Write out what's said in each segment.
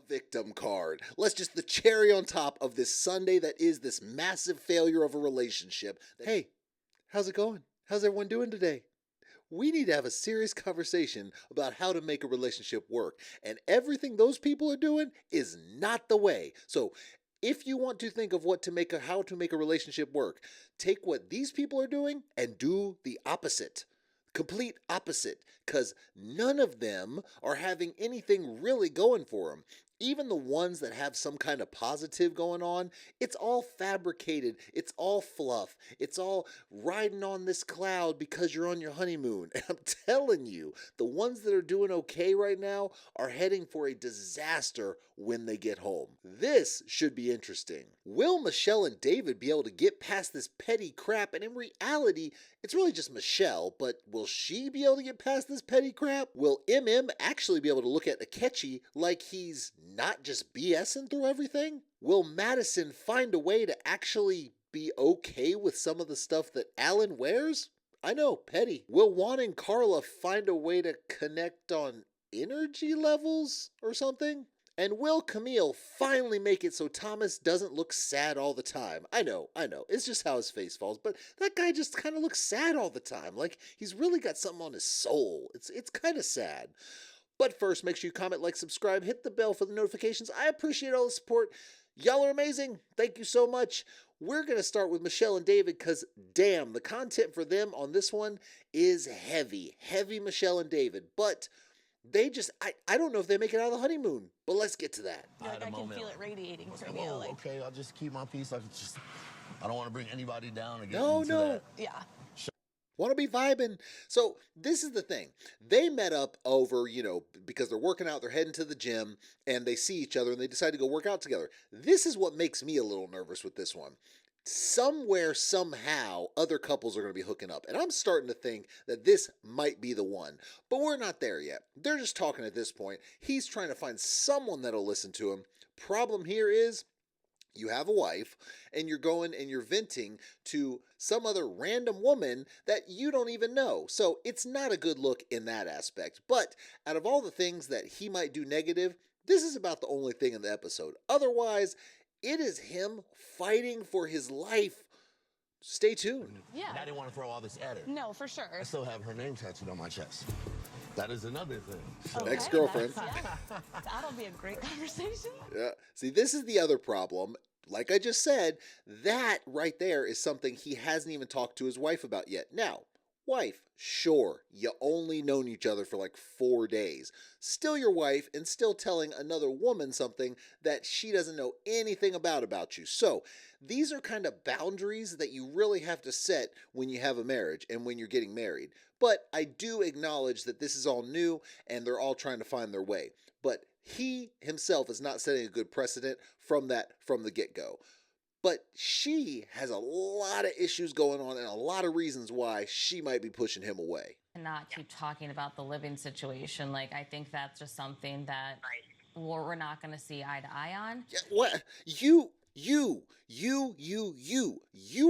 The victim card. Let's just the cherry on top of this Sunday that is this massive failure of a relationship. Hey, how's it going? How's everyone doing today? We need to have a serious conversation about how to make a relationship work. And everything those people are doing is not the way. So if you want to think of how to make a relationship work, take what these people are doing and do the opposite. Complete opposite, because none of them are having anything really going for them. Even the ones that have some kind of positive going on, it's all fabricated, it's all fluff, it's all riding on this cloud because you're on your honeymoon. And I'm telling you, the ones that are doing okay right now are heading for a disaster when they get home. This should be interesting. Will Michelle and David be able to get past this petty crap? And in reality, it's really just Michelle, but will she be able to get past this petty crap? Will Emem actually be able to look at Ikechi like he's not just BSing through everything? Will Madison find a way to actually be okay with some of the stuff that Allan wears? I know, petty. Will Juan and Carla find a way to connect on energy levels or something? And will Camille finally make it so Thomas doesn't look sad all the time? I know, it's just how his face falls, but that guy just kind of looks sad all the time, like he's really got something on his soul. It's kind of sad. But first, make sure you comment, like, subscribe, hit the bell for the notifications. I appreciate all the support. Y'all are amazing. Thank you so much. We're going to start with Michelle and David because, damn, the content for them on this one is heavy. Heavy Michelle and David. But they just, I don't know if they make it out of the honeymoon. But let's get to that. Like, I can feel it radiating from you. Like, okay, I'll just keep my peace. I don't want to bring anybody down again. No. That. yeah. Want to be vibing. So this is the thing. They met up over, because they're working out, they're heading to the gym, and they see each other, and they decide to go work out together. This is what makes me a little nervous with this one. Somewhere, somehow, other couples are going to be hooking up. And I'm starting to think that this might be the one. But we're not there yet. They're just talking at this point. He's trying to find someone that'll listen to him. Problem here is, you have a wife, and you're going and you're venting to some other random woman that you don't even know. So it's not a good look in that aspect. But out of all the things that he might do negative, this is about the only thing in the episode. Otherwise, it is him fighting for his life. Stay tuned. Yeah. And I didn't want to throw all this at her. No, for sure. I still have her name tattooed on my chest. That is another thing. So. Okay, Ex-girlfriend. That'll be a great conversation. Yeah. See, this is the other problem. Like I just said, that right there is something he hasn't even talked to his wife about yet. Now, wife, sure, you only known each other for like 4 days. Still your wife and still telling another woman something that she doesn't know anything about you. So these are kind of boundaries that you really have to set when you have a marriage and when you're getting married. But I do acknowledge that this is all new and they're all trying to find their way. But he himself is not setting a good precedent from the get-go. But she has a lot of issues going on and a lot of reasons why she might be pushing him away. And not keep talking about the living situation. Like, I think that's just something that we're not going to see eye to eye on. Yeah, what? You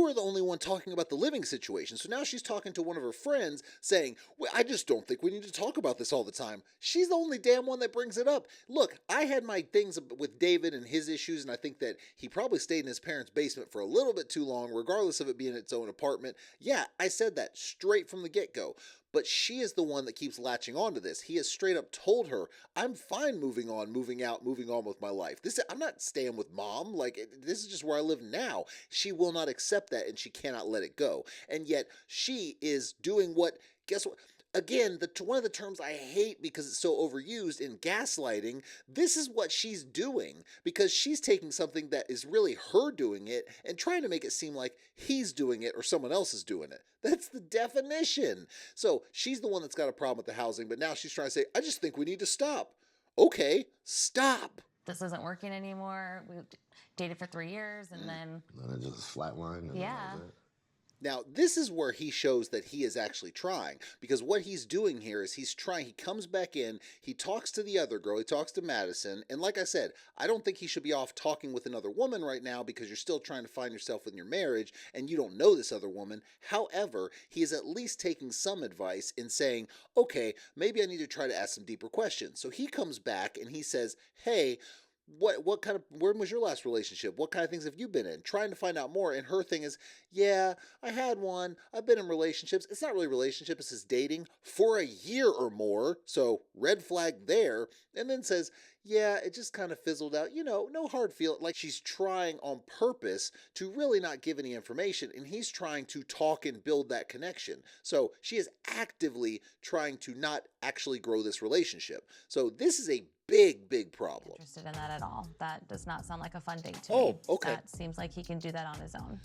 are the only one talking about the living situation. So now she's talking to one of her friends saying, well, I just don't think we need to talk about this all the time. She's the only damn one that brings it up. Look, I had my things with David and his issues, and I think that he probably stayed in his parents' basement for a little bit too long, regardless of it being its own apartment. Yeah, I said that straight from the get-go. But she is the one that keeps latching on to this. He has straight up told her, I'm fine moving on, moving out, moving on with my life. I'm not staying with mom. Like, this is just where I live now. She will not accept that, and she cannot let it go. And yet, she is doing what, guess what? Again, one of the terms I hate because it's so overused in gaslighting, this is what she's doing because she's taking something that is really her doing it and trying to make it seem like he's doing it or someone else is doing it. That's the definition. So she's the one that's got a problem with the housing, but now she's trying to say, I just think we need to stop. Okay, stop. This isn't working anymore. We dated for 3 years and then... And then it just flatlined. Yeah. Now, this is where he shows that he is actually trying, because what he's doing here is he's trying. He comes back in, he talks to the other girl, he talks to Madison, and like I said, I don't think he should be off talking with another woman right now because you're still trying to find yourself in your marriage and you don't know this other woman. However, he is at least taking some advice in saying, okay, maybe I need to try to ask some deeper questions. So he comes back and he says, hey, what kind of, when was your last relationship? What kind of things have you been in? Trying to find out more. And her thing is, yeah, I had one. I've been in relationships. It's not really a relationship. It's just dating for a year or more. So red flag there. And then says, yeah, it just kind of fizzled out. You know, no hard feel. Like she's trying on purpose to really not give any information. And he's trying to talk and build that connection. So she is actively trying to not actually grow this relationship. So this is a big problem. Interested in that at all. That does not sound like a fun date to me. Oh, okay. That seems like he can do that on his own.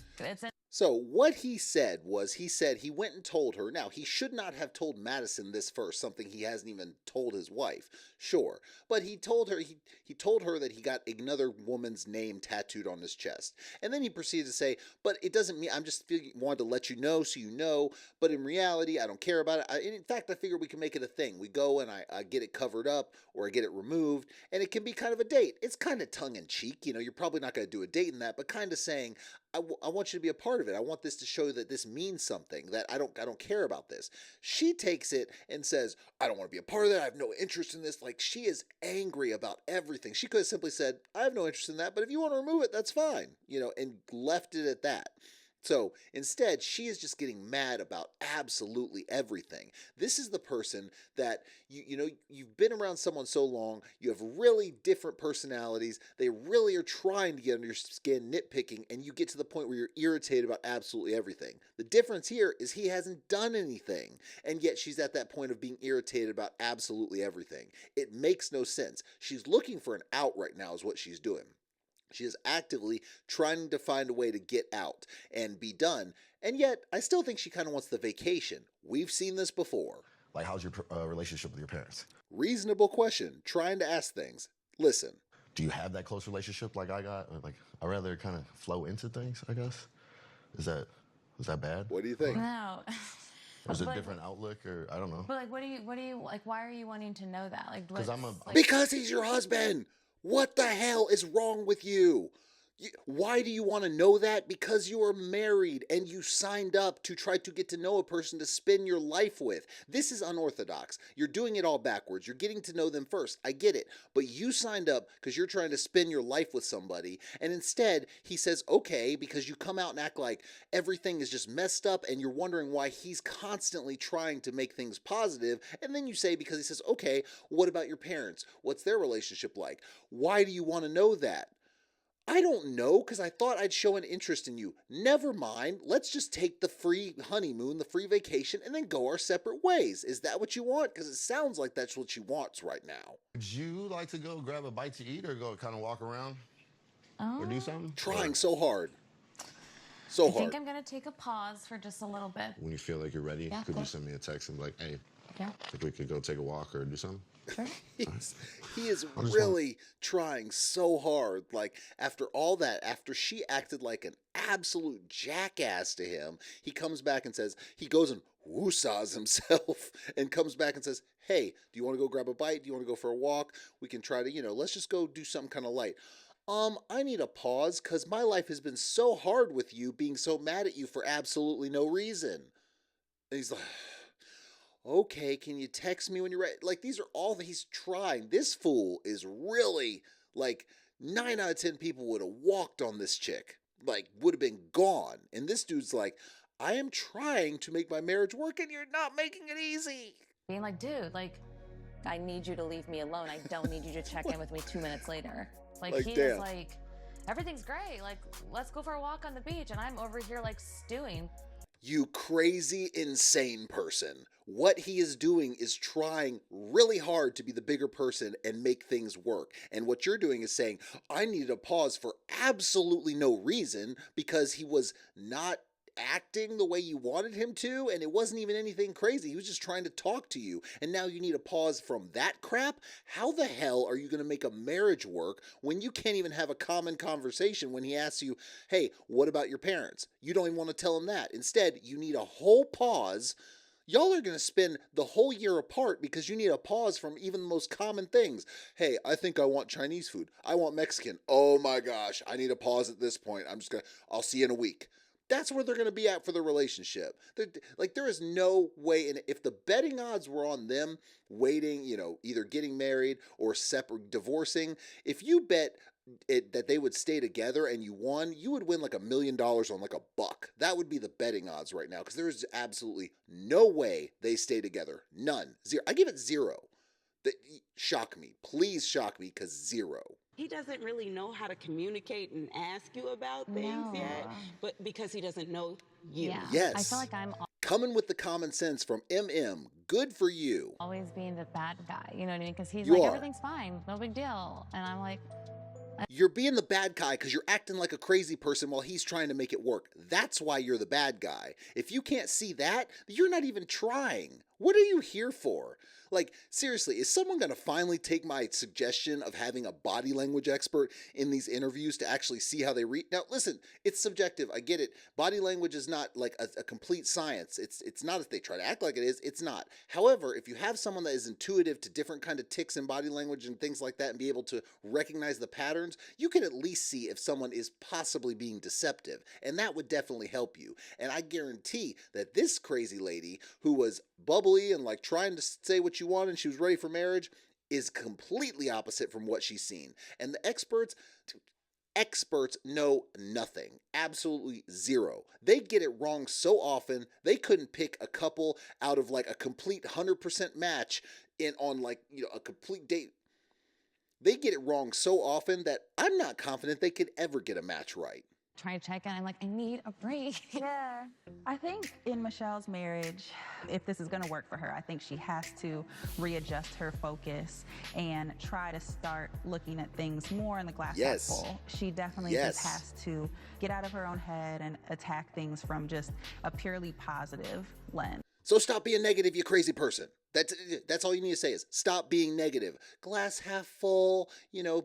So what he said was, he said he went and told her. Now, he should not have told Madison this first, something he hasn't even told his wife. Sure. But he told her, he told her that he got another woman's name tattooed on his chest. And then he proceeded to say, but it doesn't mean, I'm just wanted to let you know so you know, but in reality, I don't care about it. In fact, I figure we can make it a thing. We go and I get it covered up or I get it removed, and it can be kind of a date. It's kind of tongue-in-cheek. You know, you're probably not going to do a date in that, but kind of saying, I want you to be a part of it. I want this to show that this means something, that I don't care about this. She takes it and says, I don't want to be a part of that. I have no interest in this. Like, she is angry about everything. She could have simply said, I have no interest in that, but if you want to remove it, that's fine, you know, and left it at that. So instead, she is just getting mad about absolutely everything. This is the person that, you know, you've been around someone so long, you have really different personalities, they really are trying to get under your skin, nitpicking, and you get to the point where you're irritated about absolutely everything. The difference here is he hasn't done anything, and yet she's at that point of being irritated about absolutely everything. It makes no sense. She's looking for an out right now is what she's doing. She is actively trying to find a way to get out and be done. And yet, I still think she kind of wants the vacation. We've seen this before. Like, how's your relationship with your parents? Reasonable question. Trying to ask things. Listen. Do you have that close relationship like I got? Like, I rather kind of flow into things, I guess. Is that bad? What do you think? No. Or is it a different outlook, or I don't know. But like, what do you like? Why are you wanting to know that? Like, because he's your husband. What the hell is wrong with you? Why do you want to know that? Because you are married and you signed up to try to get to know a person to spend your life with. This is unorthodox. You're doing it all backwards. You're getting to know them first. I get it. But you signed up because you're trying to spend your life with somebody. And instead, he says, okay, because you come out and act like everything is just messed up and you're wondering why he's constantly trying to make things positive. And then you say, because he says, okay, what about your parents? What's their relationship like? Why do you want to know that? I don't know, because I thought I'd show an interest in you. Never mind. Let's just take the free honeymoon, the free vacation, and then go our separate ways. Is that what you want? Because it sounds like that's what she wants right now. Would you like to go grab a bite to eat or go kind of walk around? Or do something? Trying so hard. So hard. I think I'm going to take a pause for just a little bit. When you feel like you're ready, Yeah, could you send me a text and be like, hey, Yeah. think we could go take a walk or do something? Sure. He is really trying so hard. Like, after all that, after she acted like an absolute jackass to him, he comes back and says, he goes and woosahs himself and comes back and says, hey, do you want to go grab a bite? Do you want to go for a walk? We can try to, let's just go do something kind of light. I need a pause because my life has been so hard with you, being so mad at you for absolutely no reason. And he's like, okay, can you text me when you're ready? Like, these are all that he's trying. This fool is really, like, 9 out of 10 people would have walked on this chick. Like, would have been gone. And this dude's like, I am trying to make my marriage work and you're not making it easy. Being like, dude, like, I need you to leave me alone. I don't need you to check in with me 2 minutes later. Like he damn. is like, everything's great. Like, let's go for a walk on the beach. And I'm over here, like, stewing. You crazy, insane person. What he is doing is trying really hard to be the bigger person and make things work. And what you're doing is saying, I needed a pause for absolutely no reason because he was not acting the way you wanted him to, and it wasn't even anything crazy. He was just trying to talk to you, and now you need a pause from that crap? How the hell are you going to make a marriage work when you can't even have a common conversation when he asks you, hey, what about your parents? You don't even want to tell him that. Instead, you need a whole pause. Y'all are going to spend the whole year apart because you need a pause from even the most common things. Hey, I think I want Chinese food. I want Mexican. Oh my gosh, I need a pause at this point. I'll see you in a week. That's where they're going to be at for the relationship. There is no way, and if the betting odds were on them waiting, either getting married or separate, divorcing, if you bet that they would stay together and you won, you would win like $1 million on like a buck. That would be the betting odds right now, because there's absolutely no way they stay together. None. Zero. I give it 0. Shock me. Please shock me, because 0. He doesn't really know how to communicate and ask you about things yet, but because he doesn't know you. Yeah. Yes. I feel like I'm Coming with the common sense from Emem. Good for you. always being the bad guy, you know what I mean? Because he's You like, are. everything's fine, no big deal. And I'm like, You're being the bad guy because you're acting like a crazy person while he's trying to make it work. That's why you're the bad guy. If you can't see that, you're not even trying. What are you here for? Like, seriously, is someone going to finally take my suggestion of having a body language expert in these interviews to actually see how they read? Now, listen, it's subjective. I get it. Body language is not like a complete science. It's not if they try to act like it is. It's not. However, if you have someone that is intuitive to different kind of tics in body language and things like that and be able to recognize the patterns, you can at least see if someone is possibly being deceptive. And that would definitely help you. And I guarantee that this crazy lady who was bubbly and like trying to say what you want and she was ready for marriage is completely opposite from what she's seen. And the experts know nothing. Absolutely 0. They get it wrong so often, they couldn't pick a couple out of like a complete 100% match on like, a complete date. They get it wrong so often that I'm not confident they could ever get a match right. trying to check in. I'm like, I need a break. Yeah, I think in Michelle's marriage, if this is going to work for her, I think she has to readjust her focus and try to start looking at things more in the glass half full. She definitely just has to get out of her own head and attack things from just a purely positive lens. So stop being negative, you crazy person. That's all you need to say is stop being negative. Glass half full,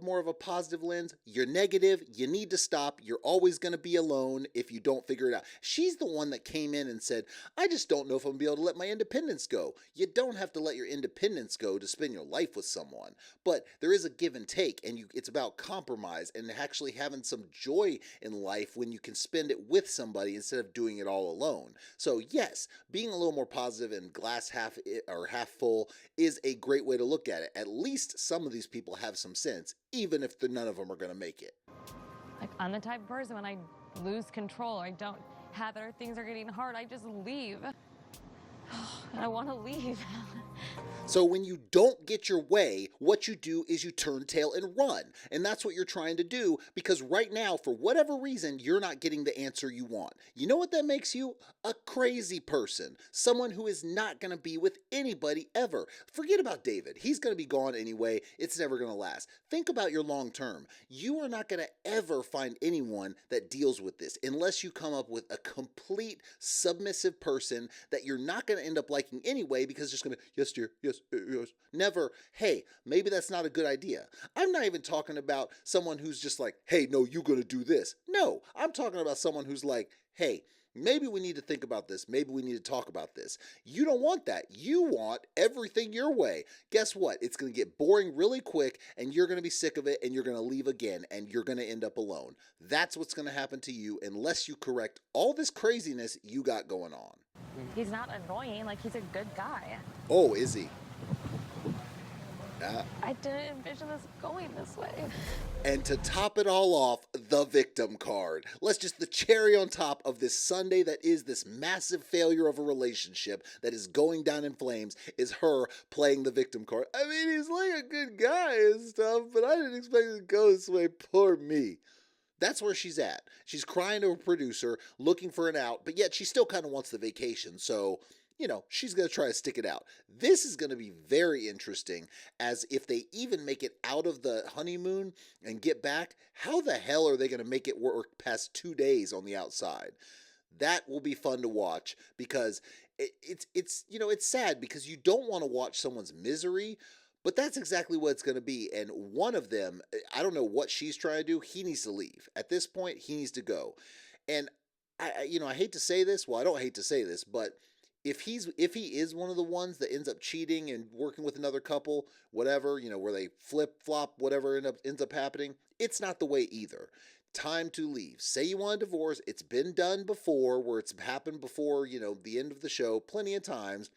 more of a positive lens. You're negative. You need to stop. You're always going to be alone if you don't figure it out. She's the one that came in and said, I just don't know if I'm going to be able to let my independence go. You don't have to let your independence go to spend your life with someone. But there is a give and take, and it's about compromise and actually having some joy in life when you can spend it with somebody instead of doing it all alone. So yes, being a little more positive and glass half full is a great way to look at it. At least some of these people have some sense, even if none of them are going to make it. Like, I'm the type of person when I lose control, I don't have it or things are getting hard, I just leave. I want to leave. So when you don't get your way, what you do is you turn tail and run. And that's what you're trying to do, because right now, for whatever reason, you're not getting the answer you want. You know what that makes you? A crazy person. Someone who is not going to be with anybody ever. Forget about David. He's going to be gone anyway. It's never going to last. Think about your long term. You are not going to ever find anyone that deals with this unless you come up with a complete submissive person that you're not going to end up liking anyway, because it's just going to, yes, dear, yes, yes. Never, hey, maybe that's not a good idea. I'm not even talking about someone who's just like, hey, no, you're going to do this. No, I'm talking about someone who's like, hey, maybe we need to think about this. Maybe we need to talk about this. You don't want that. You want everything your way. Guess what? It's going to get boring really quick, and you're going to be sick of it, and you're going to leave again, and you're going to end up alone. That's what's going to happen to you unless you correct all this craziness you got going on. He's not annoying, like, he's a good guy. Oh, is he? I didn't envision this going this way. And to top it all off, the victim card. The cherry on top of this Sunday that is this massive failure of a relationship that is going down in flames is her playing the victim card. I mean, he's like a good guy and stuff, but I didn't expect it to go this way. Poor me. That's where she's at. She's crying to her producer, looking for an out, but yet she still kind of wants the vacation, so she's going to try to stick it out. This is going to be very interesting, as if they even make it out of the honeymoon and get back, how the hell are they going to make it work past 2 days on the outside? That will be fun to watch because it's sad because you don't want to watch someone's misery, but that's exactly what it's going to be. And one of them, I don't know what she's trying to do. He needs to leave. At this point, he needs to go. And I hate to say this. Well, I don't hate to say this, but if he is one of the ones that ends up cheating and working with another couple, whatever, where they flip flop, whatever ends up happening, it's not the way either. Time to leave. Say you want a divorce. It's been done before, where it's happened before, the end of the show, plenty of times.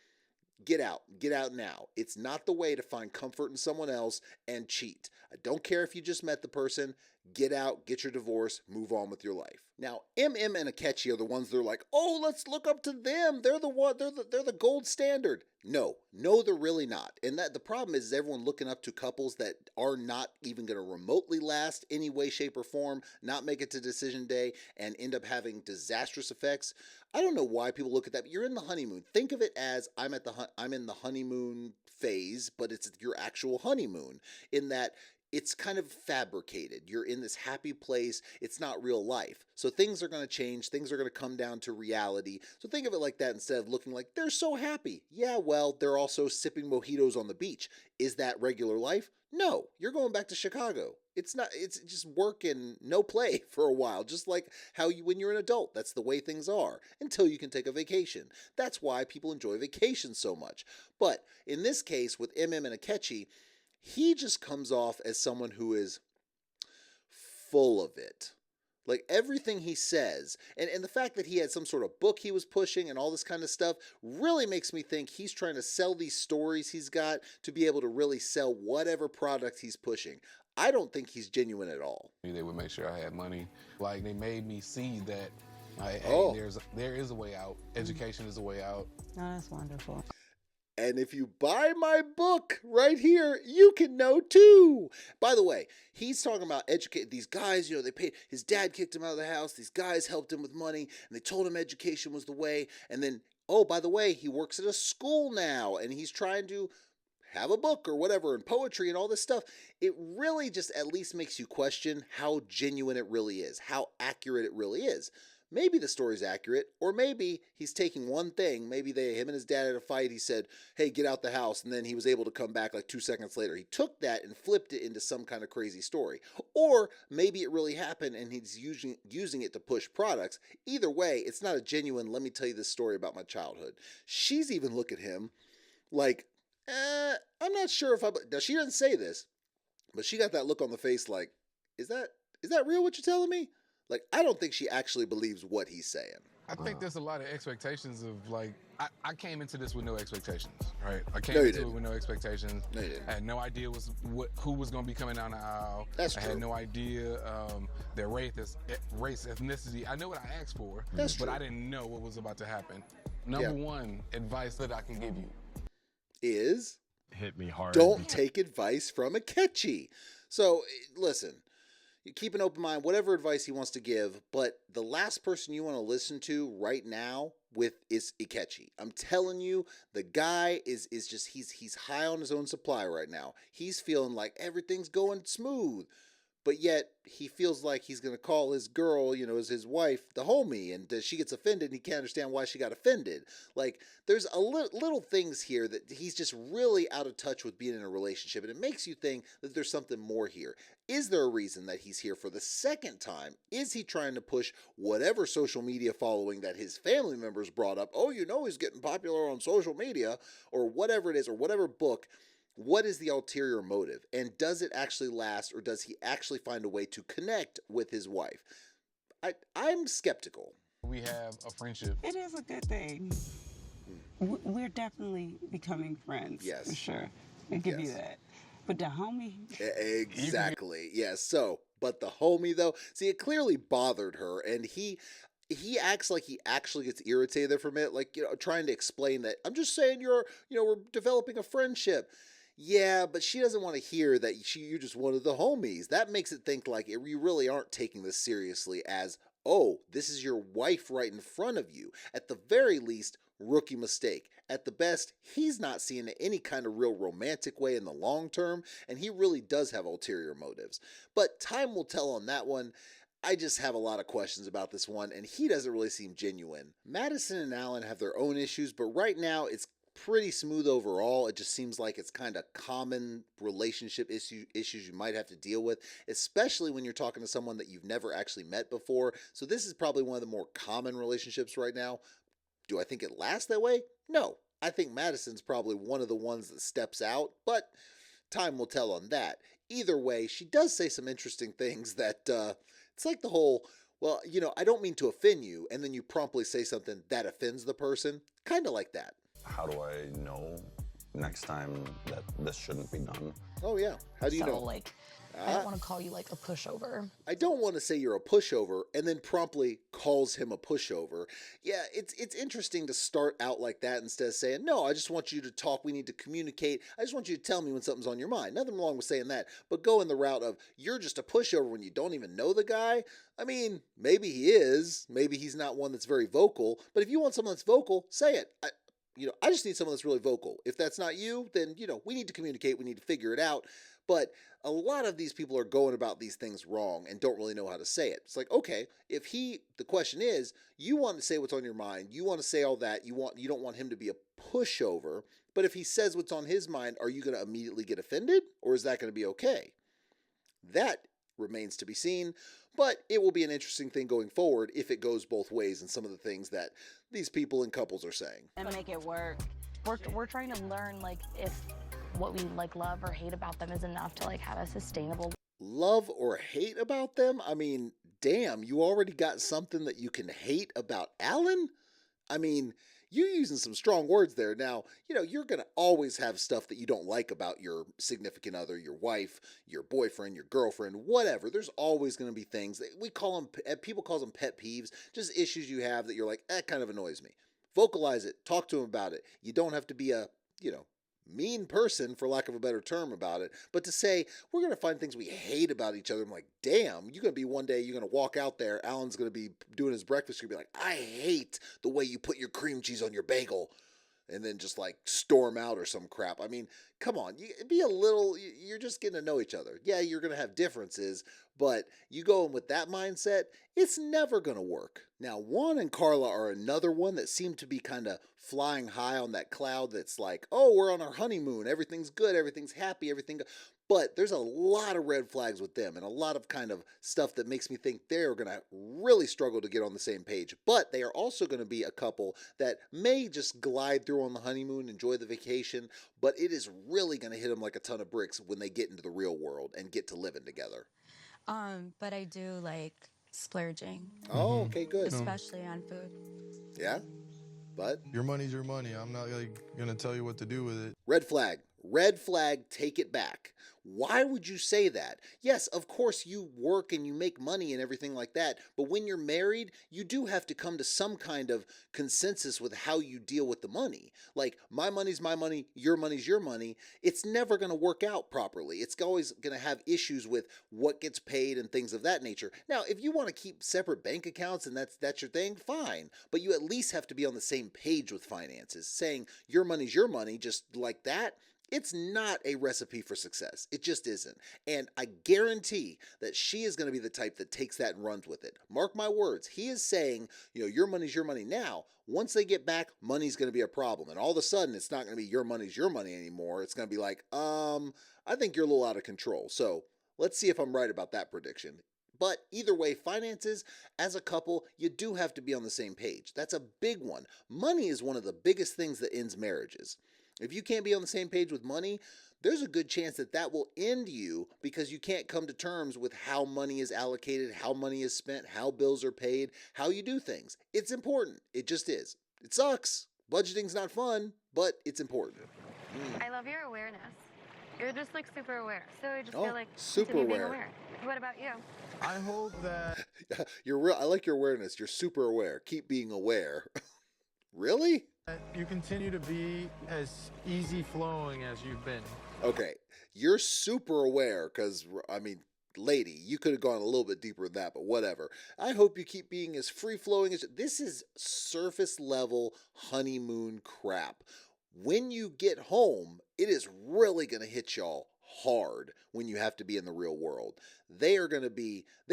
Get out. Get out now. It's not the way to find comfort in someone else and cheat. I don't care if you just met the person. Get out, get your divorce, move on with your life. Now, Emem and Ikechi are the ones that are like, oh, let's look up to them. They're the gold standard. No, they're really not. And that the problem is everyone looking up to couples that are not even going to remotely last any way, shape, or form, not make it to decision day, and end up having disastrous effects. I don't know why people look at that, but you're in the honeymoon. Think of it as I'm in the honeymoon phase, but it's your actual honeymoon in that it's kind of fabricated. You're in this happy place. It's not real life. So things are going to change. Things are going to come down to reality. So think of it like that instead of looking like they're so happy. Yeah, well, they're also sipping mojitos on the beach. Is that regular life? No, you're going back to Chicago. It's not. It's just work and no play for a while, just like how when you're an adult. That's the way things are until you can take a vacation. That's why people enjoy vacations so much. But in this case, with Emem and Ikechi, he just comes off as someone who is full of it. Like everything he says, and the fact that he had some sort of book he was pushing and all this kind of stuff really makes me think he's trying to sell these stories he's got to be able to really sell whatever product he's pushing. I don't think he's genuine at all. They would make sure I had money. Like they made me see that there is a way out. Education is a way out. Oh, that's wonderful. And if you buy my book right here, you can know too. By the way, he's talking about educate these guys, they paid, his dad kicked him out of the house. These guys helped him with money and they told him education was the way. And then, oh, by the way, he works at a school now and he's trying to have a book or whatever and poetry and all this stuff. It really just at least makes you question how genuine it really is, how accurate it really is. Maybe the story's accurate, or maybe he's taking one thing. Maybe him and his dad had a fight. He said, hey, get out the house. And then he was able to come back like 2 seconds later. He took that and flipped it into some kind of crazy story. Or maybe it really happened and he's using it to push products. Either way, it's not a genuine, let me tell you this story about my childhood. She's even looking at him like, I'm not sure if now she doesn't say this, but she got that look on the face like, is that real what you're telling me? Like, I don't think she actually believes what he's saying. I think there's a lot of expectations of like, I came into this with no expectations, right? I came No, you into didn't. it with no expectations. No, you didn't. I had no idea who was going to be coming down the aisle. That's I true. had no idea their race, ethnicity. I know what I asked for, That's but true. I didn't know what was about to happen. Number one advice that I can give you is hit me hard. don't take advice from Ikechi. So, listen. You keep an open mind, whatever advice he wants to give, but the last person you want to listen to right now is Ikechi. I'm telling you, the guy is just he's high on his own supply right now. He's feeling like everything's going smooth. But yet, he feels like he's going to call his girl, as his wife, the homie, and she gets offended, and he can't understand why she got offended. Like, there's a little things here that he's just really out of touch with being in a relationship, and it makes you think that there's something more here. Is there a reason that he's here for the second time? Is he trying to push whatever social media following that his family members brought up? Oh, he's getting popular on social media, or whatever it is, or whatever book. What is the ulterior motive? And does it actually last, or does he actually find a way to connect with his wife? I'm skeptical. we have a friendship. It is a good thing. We're definitely becoming friends. Yes. For sure. I'll give you Yes. that. But the homie, Exactly. Yes. So, but the homie though, see, it clearly bothered her, and he acts like he actually gets irritated from it, like, trying to explain that I'm just saying we're developing a friendship. Yeah, but she doesn't want to hear that you're just one of the homies. That makes it think like you really aren't taking this seriously as, oh, this is your wife right in front of you. At the very least, rookie mistake. At the best, he's not seeing it any kind of real romantic way in the long term, and he really does have ulterior motives. But time will tell on that one. I just have a lot of questions about this one, and he doesn't really seem genuine. Madison and Allan have their own issues, but right now it's pretty smooth overall. It just seems like it's kind of common relationship issues you might have to deal with, especially when you're talking to someone that you've never actually met before. So this is probably one of the more common relationships right now. Do I think it lasts that way? No. I think Madison's probably one of the ones that steps out, but time will tell on that. Either way, she does say some interesting things that it's like the whole, well, I don't mean to offend you, and then you promptly say something that offends the person. Kind of like that. How do I know next time that this shouldn't be done? Oh, yeah. How do you know? Like, I don't want to call you like a pushover. I don't want to say you're a pushover and then promptly calls him a pushover. Yeah, it's interesting to start out like that instead of saying, no, I just want you to talk. We need to communicate. I just want you to tell me when something's on your mind. Nothing wrong with saying that. But go in the route of you're just a pushover when you don't even know the guy. I mean, maybe he is. Maybe he's not one that's very vocal. But if you want someone that's vocal, say it. I just need someone that's really vocal. If that's not you, then, we need to communicate. We need to figure it out. But a lot of these people are going about these things wrong and don't really know how to say it. It's like, okay, the question is, you want to say what's on your mind. You want to say all that. You don't want him to be a pushover. But if he says what's on his mind, are you going to immediately get offended? Or is that going to be okay? That remains to be seen. But it will be an interesting thing going forward if it goes both ways and some of the things that these people and couples are saying. And make it work. We're trying to learn like if what we like love or hate about them is enough to like have a sustainable love or hate about them. I mean, damn, you already got something that you can hate about Allan? I mean, you're using some strong words there. Now, you're going to always have stuff that you don't like about your significant other, your wife, your boyfriend, your girlfriend, whatever. There's always going to be things that people call them pet peeves, just issues you have that you're like, that kind of annoys me. Vocalize it. Talk to him about it. You don't have to be a, mean person, for lack of a better term, about it. But to say, we're going to find things we hate about each other, I'm like, damn, you're going to be one day, you're going to walk out there, Alan's going to be doing his breakfast, you're going to be like, I hate the way you put your cream cheese on your bagel. And then just like storm out or some crap. I mean, come on, you're just getting to know each other. Yeah, you're going to have differences, but you go in with that mindset, it's never going to work. Now, Juan and Carla are another one that seem to be kind of flying high on that cloud that's like, oh, we're on our honeymoon, everything's good, everything's happy, everything good. But there's a lot of red flags with them and a lot of kind of stuff that makes me think they're going to really struggle to get on the same page. But they are also going to be a couple that may just glide through on the honeymoon, enjoy the vacation, but it is really going to hit them like a ton of bricks when they get into the real world and get to living together. But I do like splurging. Oh, okay, good. Especially on food. Yeah, but your money's your money. I'm not going to tell you what to do with it. Red flag. Red flag, take it back. Why would you say that? Yes, of course you work and you make money and everything like that, but when you're married, you do have to come to some kind of consensus with how you deal with the money. Like, my money's my money, your money's your money. It's never going to work out properly. It's always going to have issues with what gets paid and things of that nature. Now, if you want to keep separate bank accounts and that's your thing, fine. But you at least have to be on the same page with finances. Saying your money's your money just like that, it's not a recipe for success. It just isn't. And I guarantee that she is going to be the type that takes that and runs with it. Mark my words. He is saying, your money's your money now. Once they get back, money's going to be a problem. And all of a sudden, it's not going to be your money's your money anymore. It's going to be like, I think you're a little out of control. So let's see if I'm right about that prediction. But either way, finances, as a couple, you do have to be on the same page. That's a big one. Money is one of the biggest things that ends marriages. If you can't be on the same page with money, there's a good chance that will end you because you can't come to terms with how money is allocated, how money is spent, how bills are paid, how you do things. It's important. It just is. It sucks. Budgeting's not fun, but it's important. I love your awareness. You're just like super aware. So I just Oh, feel like super continue being aware. What about you? I hope that I like your awareness. You're super aware. Keep being aware. Really? you continue to be as easy flowing as you've been. Okay. You're super aware because, lady, you could have gone a little bit deeper than that, but whatever. I hope you keep being as free-flowing as... This is surface-level honeymoon crap. When you get home, it is really going to hit y'all hard when you have to be in the real world. They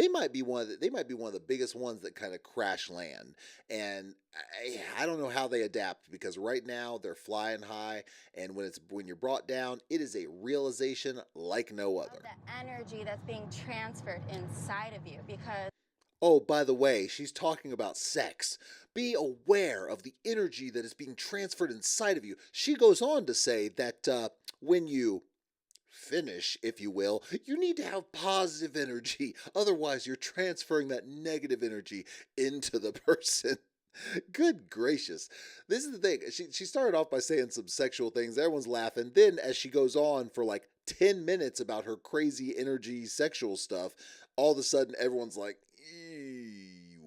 might be one of the biggest ones that kind of crash land. And I don't know how they adapt, because right now they're flying high, and when you're brought down, it is a realization like no other. The energy that's being transferred inside of you, because oh, by the way, she's talking about sex. Be aware of the energy that is being transferred inside of you. She goes on to say that when you finish, if you will, you need to have positive energy. Otherwise, you're transferring that negative energy into the person. Good gracious. This is the thing. She started off by saying some sexual things. Everyone's laughing. Then as she goes on for like 10 minutes about her crazy energy sexual stuff, all of a sudden everyone's like,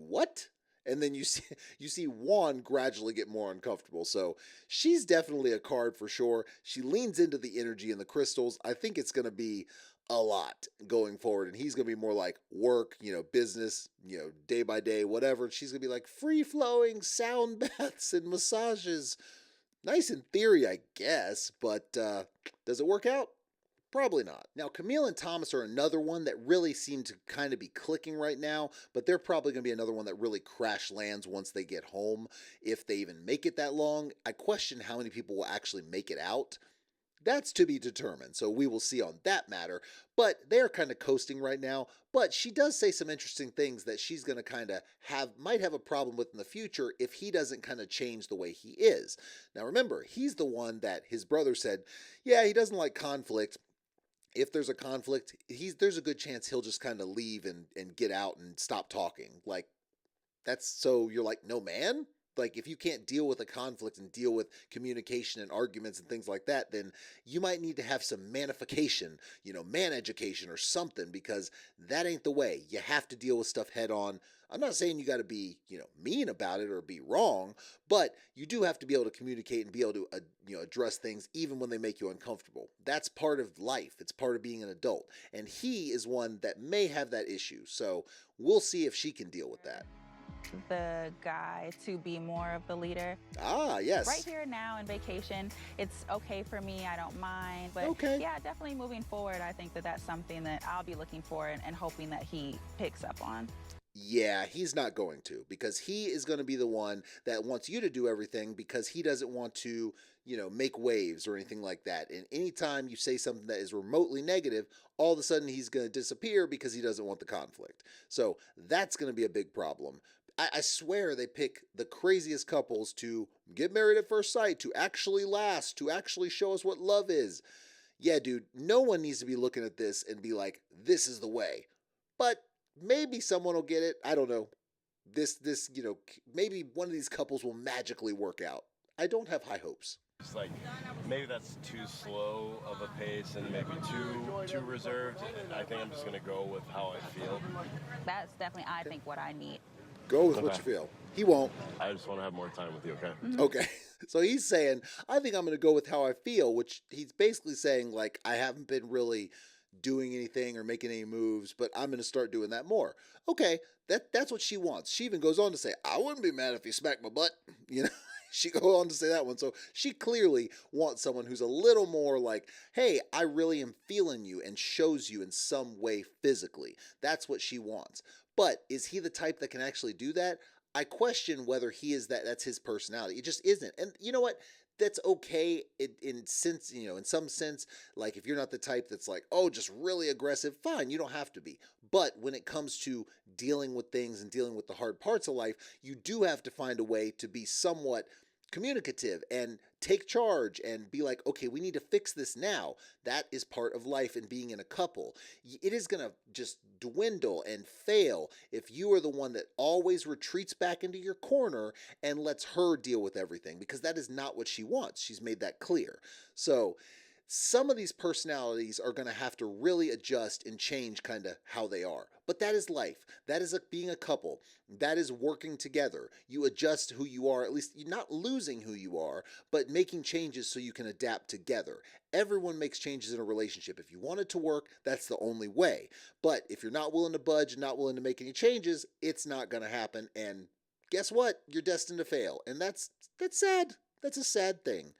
what? And then you see Juan gradually get more uncomfortable. So she's definitely a card for sure. She leans into the energy and the crystals. I think it's going to be a lot going forward. And he's going to be more like work, business, day by day, whatever. She's going to be like free-flowing sound baths and massages. Nice in theory, I guess. But does it work out? Probably not. Now, Camille and Thomas are another one that really seem to kind of be clicking right now, but they're probably going to be another one that really crash lands once they get home, if they even make it that long. I question how many people will actually make it out. That's to be determined, so we will see on that matter. But they're kind of coasting right now, but she does say some interesting things that she's going to kind of might have a problem with in the future if he doesn't kind of change the way he is. Now, remember, he's the one that his brother said, yeah, he doesn't like conflict. If there's a conflict, there's a good chance he'll just kind of leave and get out and stop talking. Like, so you're like, no, man? Like, if you can't deal with a conflict and deal with communication and arguments and things like that, then you might need to have some manification, man education or something, because that ain't the way. You have to deal with stuff head on. I'm not saying you got to be, mean about it or be wrong, but you do have to be able to communicate and be able to, address things even when they make you uncomfortable. That's part of life. It's part of being an adult. And he is one that may have that issue. So we'll see if she can deal with that. The guy to be more of the leader. Ah, yes. Right here now in vacation, it's okay for me. I don't mind. But okay. Yeah, definitely moving forward, I think that's something that I'll be looking for and hoping that he picks up on. Yeah, he's not going to, because he is going to be the one that wants you to do everything because he doesn't want to, make waves or anything like that. And anytime you say something that is remotely negative, all of a sudden he's going to disappear because he doesn't want the conflict. So that's going to be a big problem. I swear they pick the craziest couples to get married at first sight, to actually last, to actually show us what love is. Yeah, dude, no one needs to be looking at this and be like, this is the way. But maybe someone will get it. I don't know. Maybe one of these couples will magically work out. I don't have high hopes. It's like, maybe that's too slow of a pace and maybe too reserved. I think I'm just going to go with how I feel. That's definitely, I think, what I need. Go with what you feel. He won't. I just want to have more time with you, okay? Mm-hmm. Okay. So he's saying, I think I'm going to go with how I feel, which he's basically saying, like, I haven't been really doing anything or making any moves, but I'm going to start doing that more. Okay, that's what she wants. She even goes on to say, I wouldn't be mad if you smacked my butt. She goes on to say that one. So she clearly wants someone who's a little more like, hey, I really am feeling you, and shows you in some way physically. That's what she wants. But is he the type that can actually do that? I question whether he is that's his personality. It just isn't. And you know what? That's okay in some sense. Like, if you're not the type that's like, oh, just really aggressive, fine, you don't have to be. But when it comes to dealing with things and dealing with the hard parts of life, you do have to find a way to be somewhat communicative and take charge and be like, okay, we need to fix this now. That is part of life and being in a couple. It is going to just dwindle and fail if you are the one that always retreats back into your corner and lets her deal with everything, because that is not what she wants. She's made that clear. So some of these personalities are going to have to really adjust and change kind of how they are. But that is life. That is being a couple. That is working together. You adjust who you are, at least you're not losing who you are, but making changes so you can adapt together. Everyone makes changes in a relationship. If you want it to work, that's the only way. But if you're not willing to budge and not willing to make any changes, it's not going to happen. And guess what? You're destined to fail. And that's sad. That's a sad thing.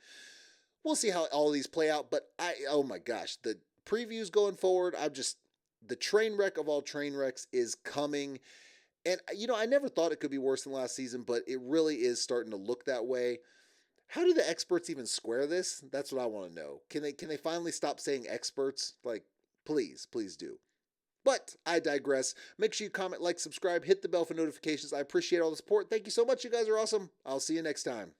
We'll see how all of these play out, but oh my gosh, the previews going forward, the train wreck of all train wrecks is coming. And, I never thought it could be worse than last season, but it really is starting to look that way. How do the experts even square this? That's what I want to know. Can they finally stop saying experts? Like, please do. But I digress. Make sure you comment, like, subscribe, hit the bell for notifications. I appreciate all the support. Thank you so much. You guys are awesome. I'll see you next time.